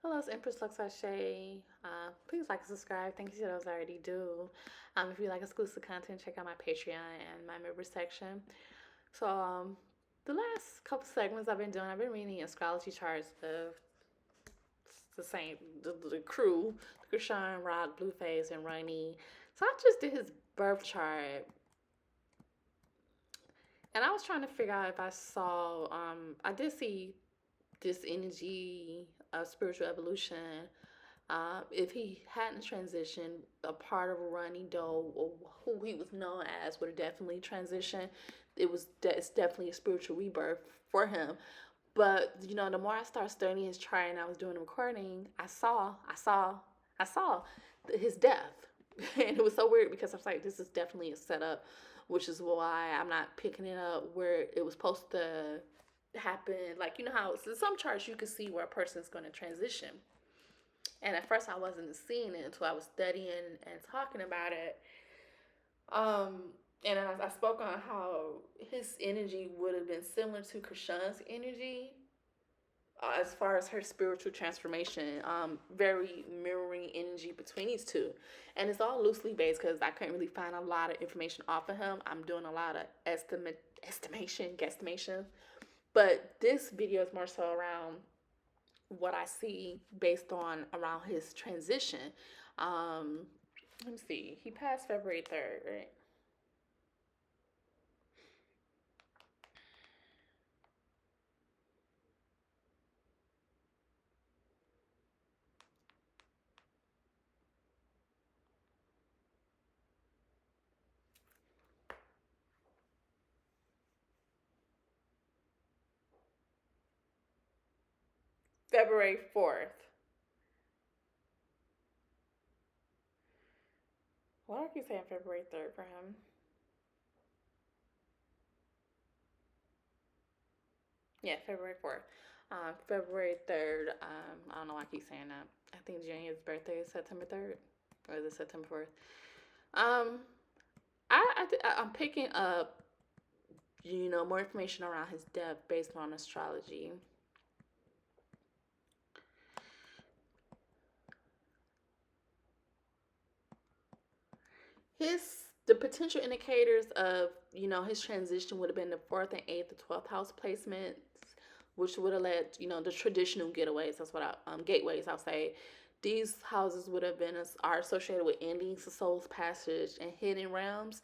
Hello, it's Empress LuxAse. Please like and subscribe. Thank you to those I already do. If you like exclusive content, check out my Patreon and my member section. So, the last couple segments I've been reading astrology charts of the same, the crew, Krishan, Rock, Blueface, and Ronnie. So I just did his birth chart, and I was trying to figure out if I saw. I did see this energy of spiritual evolution. If he hadn't transitioned, a part of Ronnie Doe, or who he was known as, would have definitely transitioned. It's definitely a spiritual rebirth for him. But the more I started studying his chart and I was doing the recording, I saw his death, and it was so weird because I was like, this is definitely a setup, which is why I'm not picking it up where it was supposed to happen. Like how in some charts you can see where a person is going to transition, and at first I wasn't seeing it until I was studying and talking about it. Um, and I spoke on how his energy would have been similar to Krishan's energy, as far as her spiritual transformation, very mirroring energy between these two. And it's all loosely based because I couldn't really find a lot of information off of him. I'm doing a lot of guesstimation. But this video is more so around what I see based on around his transition. Um, let me see. He passed February 3rd, right? February 4th. Why do I keep saying February 3rd for him? Yeah, February 4th. February 3rd. I don't know why I keep saying that. I think Junior's birthday is September 3rd. Or is it September 4th? Um, I'm picking up, more information around his death based on astrology. The potential indicators of his transition would have been the fourth and eighth, the 12th house placements, which would have led the traditional getaways. That's what gateways. I'll say these houses would have been are associated with endings, the soul's passage, and hidden realms.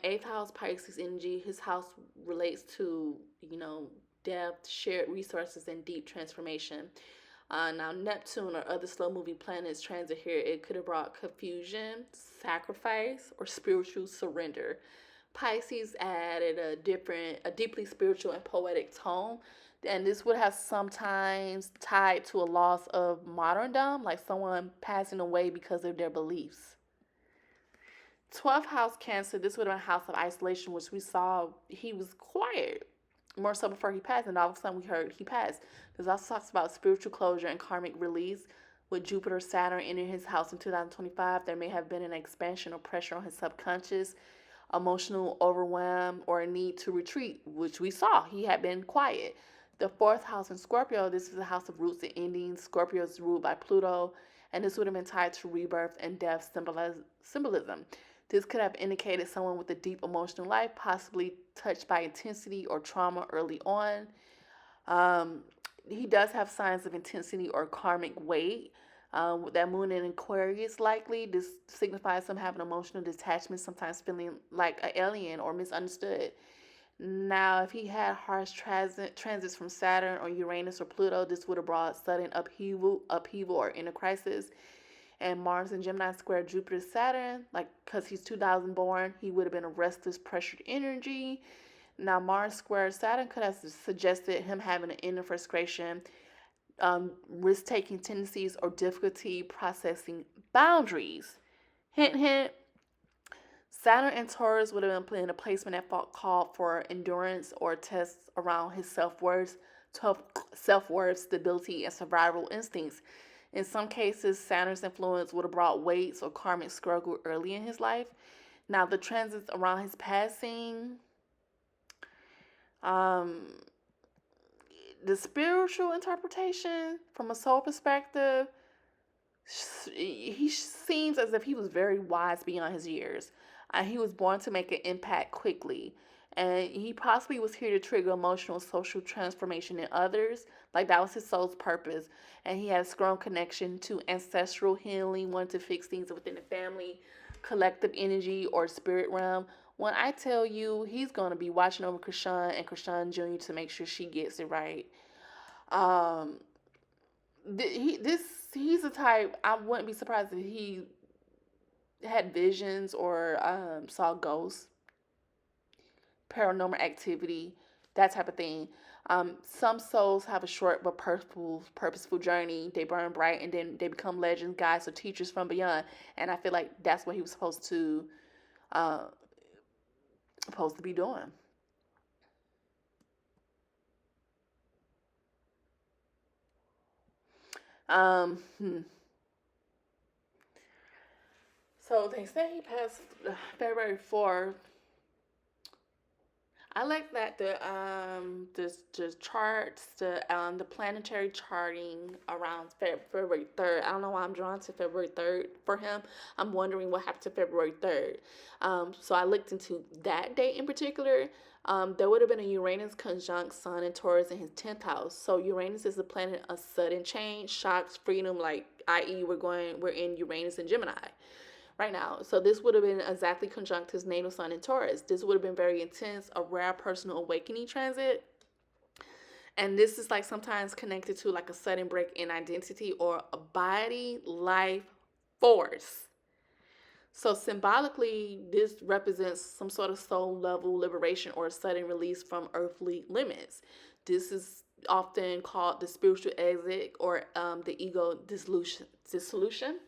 Eighth house Pisces energy. His house relates to depth, shared resources, and deep transformation. Now, Neptune or other slow moving planets transit here, it could have brought confusion, sacrifice, or spiritual surrender. Pisces added a deeply spiritual and poetic tone, and this would have sometimes tied to a loss of martyrdom, like someone passing away because of their beliefs. 12th house Cancer, this would have been a house of isolation, which we saw he was quiet more so before he passed, and all of a sudden we heard he passed. This also talks about spiritual closure and karmic release. With Jupiter, Saturn entering his house in 2025, there may have been an expansion or pressure on his subconscious, emotional overwhelm, or a need to retreat, which we saw. He had been quiet. The fourth house in Scorpio, this is a house of roots and endings. Scorpio is ruled by Pluto, and this would have been tied to rebirth and death symbolism. This could have indicated someone with a deep emotional life, possibly touched by intensity or trauma early on. Um, he does have signs of intensity or karmic weight. With that moon in Aquarius, likely this signifies some having emotional detachment, sometimes feeling like an alien or misunderstood. Now, if he had harsh transits from Saturn or Uranus or Pluto, this would have brought sudden upheaval or inner crisis. And Mars and Gemini square Jupiter Saturn, like because he's 2000 born, he would have been a restless, pressured energy. Now, Mars square Saturn could have suggested him having an inner frustration, risk taking tendencies, or difficulty processing boundaries. Hint, hint. Saturn and Taurus would have been in a placement that called for endurance or tests around his self-worth, stability, and survival instincts. In some cases, Saturn's influence would have brought weights or karmic struggle early in his life. Now, the transits around his passing, um, the spiritual interpretation from a soul perspective, he seems as if he was very wise beyond his years. He was born to make an impact quickly. And he possibly was here to trigger emotional and social transformation in others. Like that was his soul's purpose. And he had a strong connection to ancestral healing, wanted to fix things within the family, collective energy, or spirit realm. When I tell you he's going to be watching over Krishan and Krishan Jr. to make sure she gets it right. Um, he's the type I wouldn't be surprised if he had visions or saw ghosts, paranormal activity, that type of thing. Some souls have a short but purposeful journey. They burn bright and then they become legends, guides, or teachers from beyond. And I feel like that's what he was uh, supposed to be doing. Um, hmm. So they say he passed February 4th. I like that the charts, the planetary charting around February 3rd. I don't know why I'm drawn to February 3rd for him. I'm wondering what happened to February 3rd. So I looked into that date in particular. There would have been a Uranus conjunct Sun and Taurus in his 10th house. So Uranus is the planet of sudden change, shocks, freedom, like i.e. we're in Uranus and Gemini right now. So this would have been exactly conjunct his natal sun in Taurus. This would have been very intense, a rare personal awakening transit. And this is like sometimes connected to like a sudden break in identity or a body life force. So symbolically, this represents some sort of soul level liberation or a sudden release from earthly limits. This is often called the spiritual exit or the ego dissolution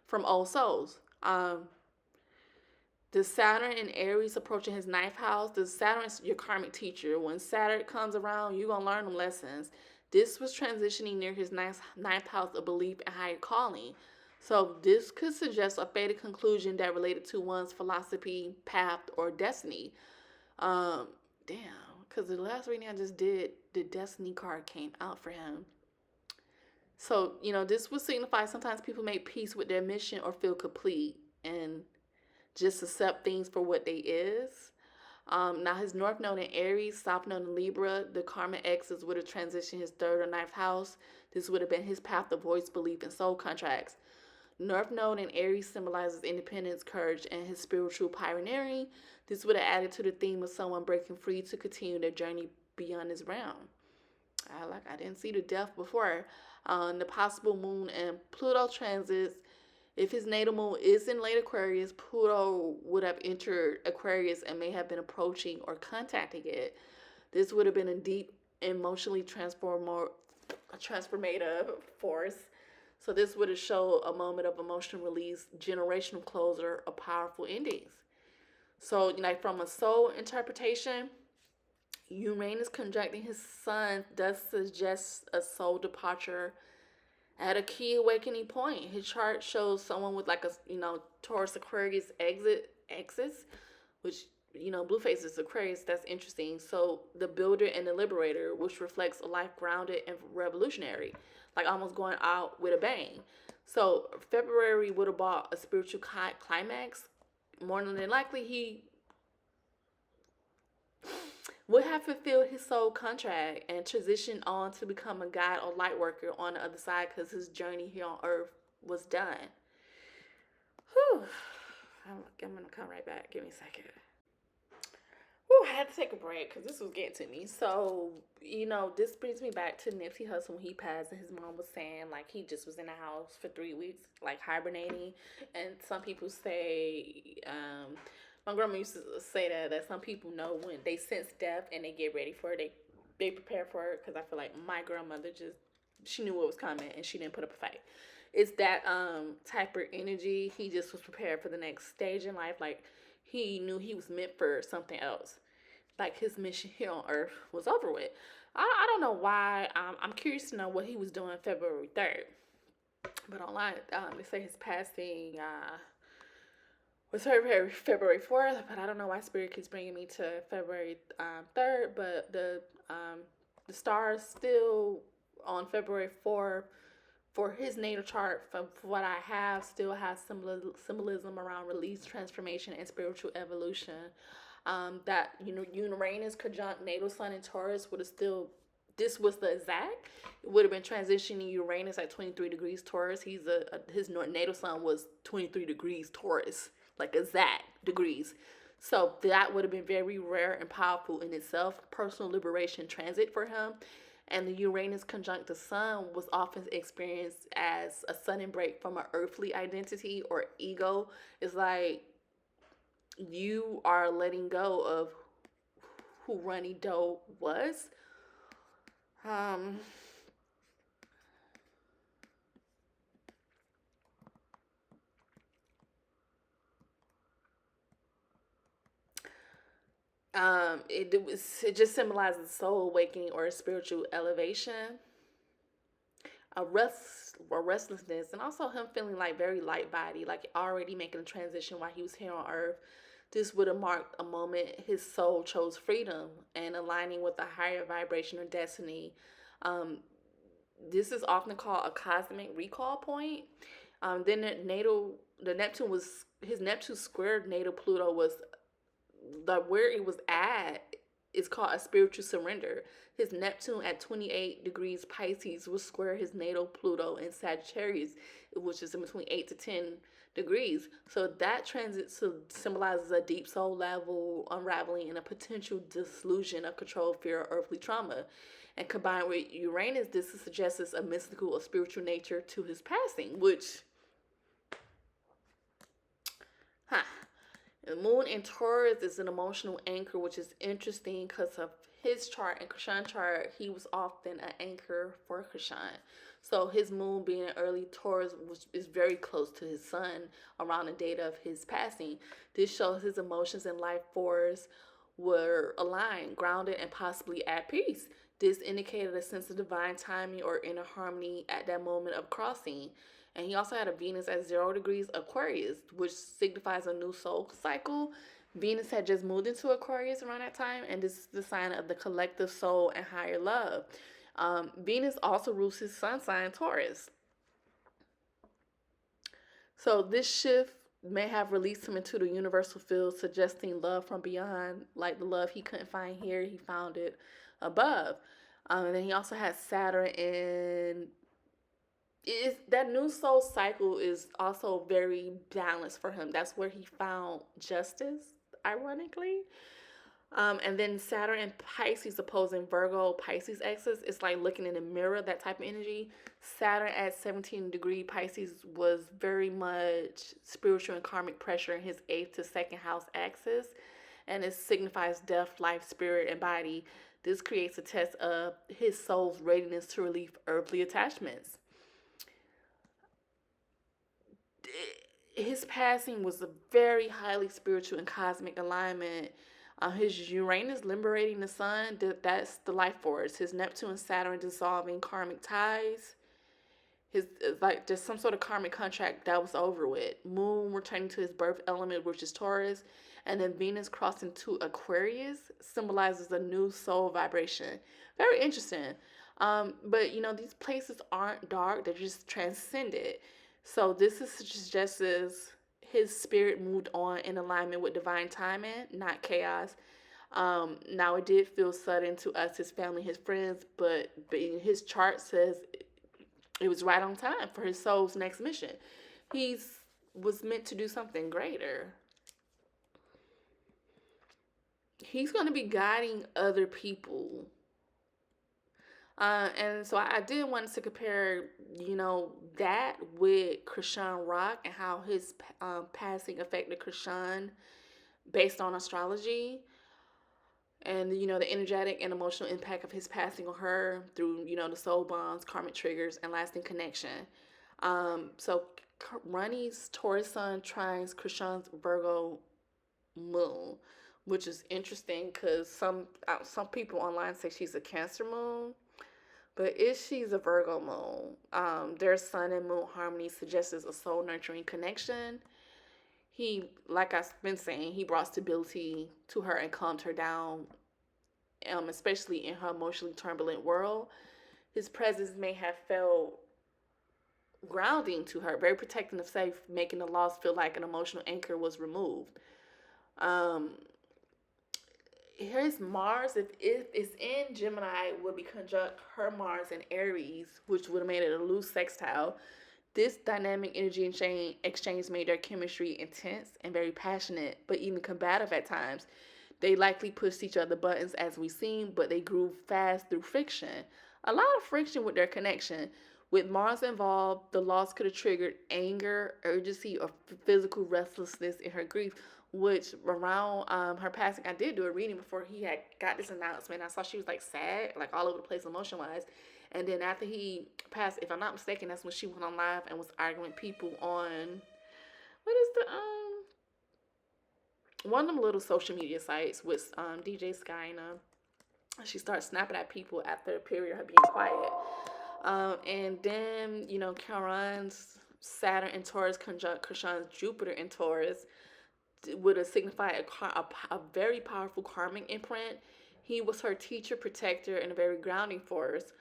from old souls. The Saturn in Aries approaching his ninth house. The Saturn is your karmic teacher. When Saturn comes around, you're going to learn them lessons. This was transitioning near his ninth house of belief and higher calling. So this could suggest a fated conclusion that related to one's philosophy, path, or destiny. Damn, because the last reading I just did, the destiny card came out for him. So, this would signify sometimes people make peace with their mission or feel complete and just accept things for what they is. Now, his North Node in Aries, South Node in Libra, the karma X's would have transitioned his third or ninth house. This would have been his path of voice, belief, and soul contracts. North Node in Aries symbolizes independence, courage, and his spiritual pioneering. This would have added to the theme of someone breaking free to continue their journey beyond this realm. I didn't see the death before. The possible moon and Pluto transits. If his natal moon is in late Aquarius, Pluto would have entered Aquarius and may have been approaching or contacting it. This would have been a deep, emotionally transformative force. So this would have showed a moment of emotional release, generational closure, or powerful endings. So, like from a soul interpretation, Uranus conjuncting his sun does suggest a soul departure at a key awakening point. His chart shows someone with like a Taurus Aquarius exits, which Blueface is Aquarius. That's interesting. So the builder and the liberator, which reflects a life grounded and revolutionary, like almost going out with a bang. So February would have brought a spiritual climax. More than likely, he would have fulfilled his soul contract and transitioned on to become a guide or light worker on the other side because his journey here on earth was done. Whew. I'm going to come right back. Give me a second. Whew, I had to take a break because this was getting to me. So, this brings me back to Nipsey Hussle when he passed and his mom was saying, like, he just was in the house for 3 weeks, like, hibernating. And some people say, my grandma used to say that some people know when they sense death and they get ready for it. They prepare for it because I feel like my grandmother she knew what was coming and she didn't put up a fight. It's that type of energy. He just was prepared for the next stage in life. Like he knew he was meant for something else. Like his mission here on Earth was over with. I don't know why. I'm curious to know what he was doing February 3rd. But online, they say his passing was February 4th, but I don't know why Spirit keeps bringing me to February 3rd. But the The stars still on February 4th for his natal chart, from what I have, still has symbolism around release, transformation, and spiritual evolution. That Uranus conjunct natal sun in Taurus would have still, this was the exact, it would have been transitioning Uranus at 23 degrees Taurus. His natal sun was 23 degrees Taurus, like exact degrees. So that would have been very rare and powerful in itself. Personal liberation transit for him. And the Uranus conjunct the sun was often experienced as a sudden break from an earthly identity or ego. It's like you are letting go of who Ronnie Doe was. Um, it just symbolizes soul awakening or spiritual elevation, a restlessness, and also him feeling like very light body, like already making a transition while he was here on Earth. This would have marked a moment his soul chose freedom and aligning with a higher vibration or destiny. Um, this is often called a cosmic recall point. Then the Neptune was his Neptune squared natal Pluto was the where it was at is called a spiritual surrender. His Neptune at 28 degrees Pisces will square his natal Pluto in Sagittarius, which is in between 8 to 10 degrees. So that transit symbolizes a deep soul level unraveling and a potential disillusion of control, fear, or earthly trauma. And combined with Uranus, this suggests a mystical or spiritual nature to his passing, which, huh, the moon in Taurus is an emotional anchor, which is interesting because of his chart and Krishan chart. He was often an anchor for Krishan. So his moon being in early Taurus is very close to his sun around the date of his passing. This shows his emotions and life force were aligned, grounded, and possibly at peace. This indicated a sense of divine timing or inner harmony at that moment of crossing. And he also had a Venus at 0 degrees Aquarius, which signifies a new soul cycle. Venus had just moved into Aquarius around that time, and this is the sign of the collective soul and higher love. Venus also rules his sun sign, Taurus. So this shift may have released him into the universal field, suggesting love from beyond, like the love he couldn't find here, he found it above. And then he also has Saturn in is that new soul cycle is also very balanced for him. That's where he found justice, ironically. And then Saturn and Pisces opposing Virgo, Pisces axis. It's like looking in a mirror, that type of energy. Saturn at 17 degree Pisces was very much spiritual and karmic pressure in his 8th to 2nd house axis. And it signifies death, life, spirit, and body. This creates a test of his soul's readiness to relieve earthly attachments. His passing was a very highly spiritual and cosmic alignment. His Uranus liberating the sun, that's the life force. His Neptune and Saturn dissolving karmic ties. His like there's some sort of karmic contract that was over with. Moon returning to his birth element, which is Taurus, and then Venus crossing to Aquarius symbolizes a new soul vibration. Very interesting. But these places aren't dark; they're just transcended. So this is just as his spirit moved on in alignment with divine timing, not chaos. Now it did feel sudden to us, his family, his friends, but his chart says it was right on time for his soul's next mission. He's was meant to do something greater. He's going to be guiding other people. And so I did want to compare, that with Krishan Rock and how his passing affected Krishan based on astrology. And, the energetic and emotional impact of his passing on her through, the soul bonds, karmic triggers, and lasting connection. So Ronnie's Taurus sun trines Krishan's Virgo moon, which is interesting because some people online say she's a Cancer moon. But if she's a Virgo moon, their sun and moon harmony suggests a soul nurturing connection. He, like I've been saying, he brought stability to her and calmed her down especially in her emotionally turbulent world. His presence may have felt grounding to her, very protecting of safe, making the loss feel like an emotional anchor was removed. Um, Here's Mars. If it's in Gemini, would be conjunct her Mars in Aries, which would have made it a loose sextile. This dynamic energy exchange made their chemistry intense and very passionate, but even combative at times. They likely pushed each other buttons as we seen, but they grew fast through friction. A lot of friction with their connection. With Mars involved, the loss could have triggered anger, urgency, or physical restlessness in her grief, which around her passing, I did do a reading before he had got this announcement. I saw she was like sad, like all over the place emotion wise. And then after he passed, if I'm not mistaken, that's when she went on live and was arguing with people on what is the one of them little social media sites with DJ Skyna. She starts snapping at people after a period of her being quiet. And then, Charon's Saturn in Taurus conjunct Krishan's Jupiter in Taurus would have signified a very powerful karmic imprint. He was her teacher, protector, and a very grounding force.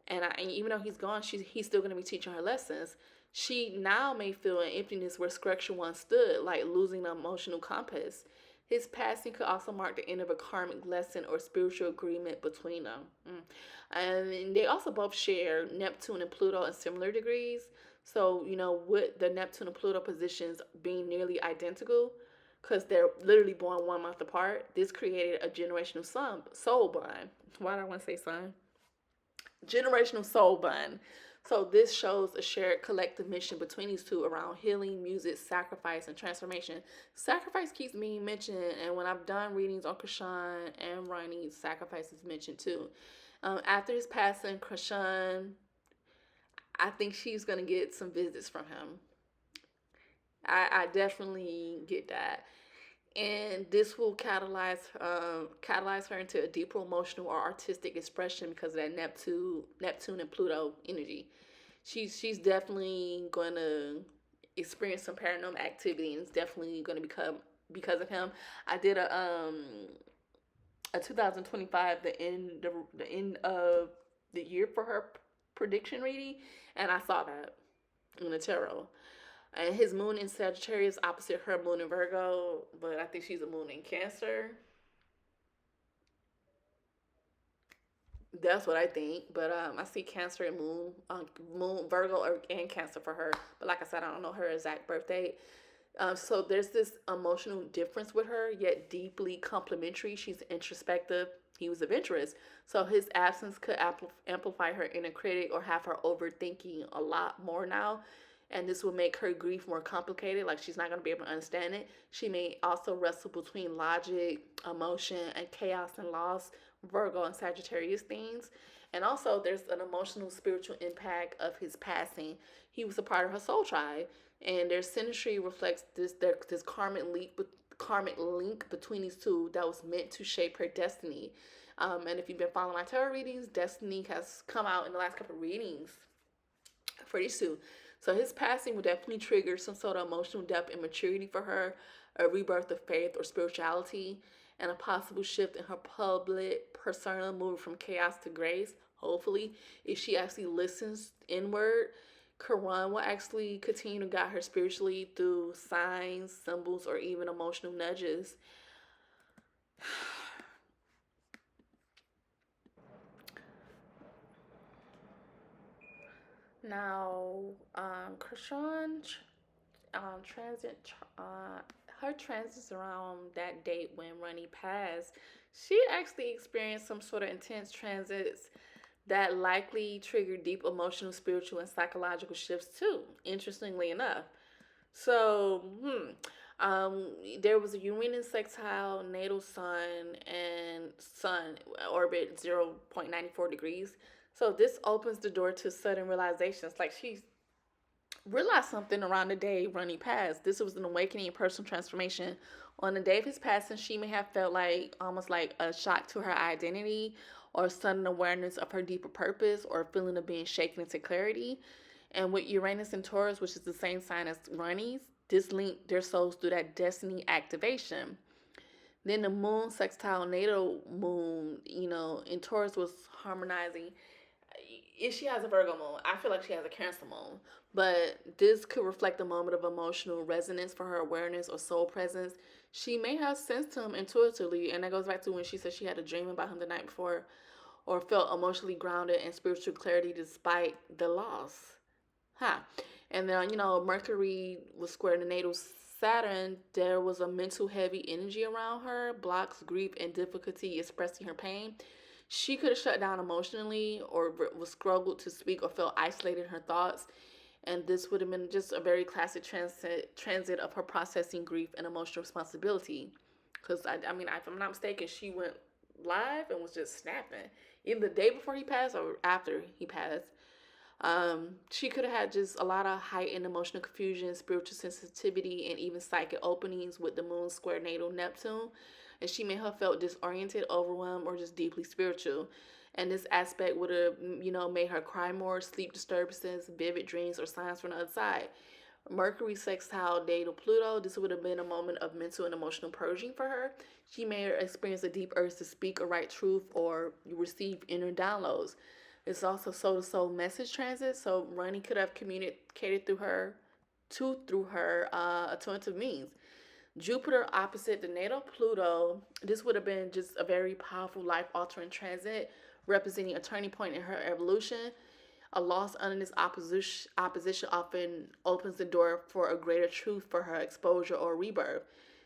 And even though he's gone, he's still going to be teaching her lessons. She now may feel an emptiness where structure once stood, like losing an emotional compass. His passing could also mark the end of a karmic lesson or spiritual agreement between them. And they also both share Neptune and Pluto in similar degrees. So, with the Neptune and Pluto positions being nearly identical, because they're literally born 1 month apart, this created a generational soul bond. Why do I want to say son? Generational soul bond. So this shows a shared collective mission between these two around healing, music, sacrifice, and transformation. Sacrifice keeps being mentioned, and when I've done readings on Krishan and Ronnie, sacrifice is mentioned too. After his passing, Krishan, I think she's gonna get some visits from him. I definitely get that. And this will catalyze her into a deeper emotional or artistic expression because of that Neptune and Pluto energy. She's definitely going to experience some paranormal activity, and it's definitely going to become because of him. I did a 2025 the end of the year for her prediction reading, and I saw that in the tarot. And his moon in Sagittarius opposite her moon in Virgo, but I think she's a moon in Cancer. That's what I think. But I see Cancer and Moon Virgo and Cancer for her. But like I said, I don't know her exact birth date. So there's this emotional difference with her, yet deeply complementary. She's introspective. He was adventurous. So his absence could amplify her inner critic or have her overthinking a lot more now. And this will make her grief more complicated. Like she's not going to be able to understand it. She may also wrestle between logic, emotion, and chaos and loss, Virgo and Sagittarius themes. And also, there's an emotional, spiritual impact of his passing. He was a part of her soul tribe, and their synastry reflects this karmic link between these two that was meant to shape her destiny. And if you've been following my tarot readings, destiny has come out in the last couple of readings for these two. So his passing will definitely trigger some sort of emotional depth and maturity for her, a rebirth of faith or spirituality, and a possible shift in her public persona, moving from chaos to grace. Hopefully, if she actually listens inward, Quran will actually continue to guide her spiritually through signs, symbols, or even emotional nudges. Now, Krishan transit, her transits around that date when Ronnie passed, she actually experienced some sort of intense transits that likely triggered deep emotional, spiritual, and psychological shifts too. Interestingly enough, so there was a Uranus sextile, natal sun orbit 0.94 degrees. So this opens the door to sudden realizations. Like she realized something around the day Ronnie passed. This was an awakening and personal transformation. On the day of his passing, she may have felt like almost like a shock to her identity or sudden awareness of her deeper purpose or a feeling of being shaken into clarity. And with Uranus and Taurus, which is the same sign as Ronnie's, this linked their souls through that destiny activation. Then the moon sextile natal moon, in Taurus was harmonizing. If she has a Virgo moon, I feel like she has a Cancer moon. But this could reflect a moment of emotional resonance for her awareness or soul presence. She may have sensed him intuitively, and that goes back to when she said she had a dream about him the night before, or felt emotionally grounded and spiritual clarity despite the loss. Huh. And then, Mercury was square in the natal Saturn. There was a mental heavy energy around her, blocks, grief, and difficulty expressing her pain. She could have shut down emotionally or was struggled to speak or felt isolated in her thoughts. And this would have been just a very classic transit of her processing grief and emotional responsibility. Because, I mean, if I'm not mistaken, she went live and was just snapping. Either the day before he passed or after he passed. She could have had just a lot of heightened emotional confusion, spiritual sensitivity, and even psychic openings with the moon square natal Neptune. And she may have felt disoriented, overwhelmed, or just deeply spiritual. And this aspect would have, made her cry more, sleep disturbances, vivid dreams, or signs from the other side. Mercury sextile natal Pluto, this would have been a moment of mental and emotional purging for her. She may have experienced a deep urge to speak or write truth or receive inner downloads. It's also soul to soul message transit, so Ronnie could have communicated through her alternative means. Jupiter opposite the natal Pluto, this would have been just a very powerful life altering transit, representing a turning point in her evolution. A loss under this opposition often opens the door for a greater truth for her exposure or rebirth.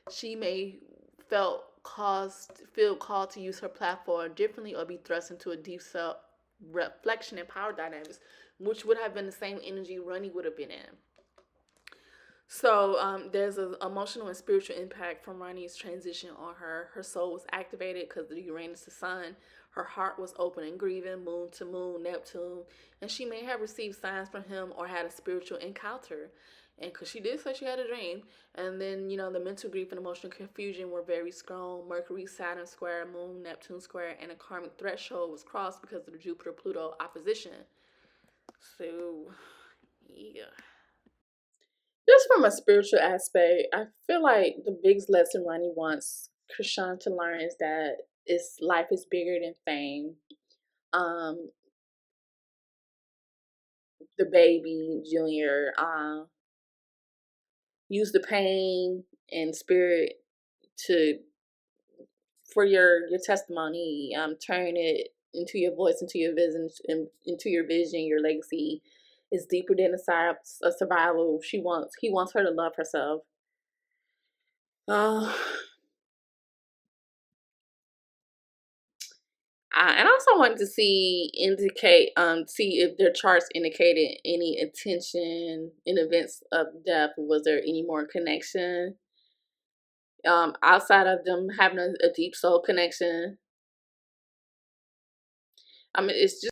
She may feel called to use her platform differently or be thrust into a deep self reflection and power dynamics, which would have been the same energy Ronnie would have been in. So there's an emotional and spiritual impact from Ronnie's transition on her. Her soul was activated because of the Uranus to Sun. Her heart was open and grieving, moon to moon, Neptune, and she may have received signs from him or had a spiritual encounter. And because she did say she had a dream, and then the mental grief and emotional confusion were very strong. Mercury, Saturn square, Moon, Neptune square, and a karmic threshold was crossed because of the Jupiter Pluto opposition. So, yeah. Just from a spiritual aspect, I feel like the biggest lesson Ronnie wants Krishan to learn is that life is bigger than fame. Um, the baby Junior use the pain and spirit to for your testimony. Turn it into your voice, into your vision, into your vision. Your legacy is deeper than a survival. He wants her to love herself. Uh, and I also wanted to see if their charts indicated any attention in events of death. Was there any more connection outside of them having a deep soul connection? I mean, it's just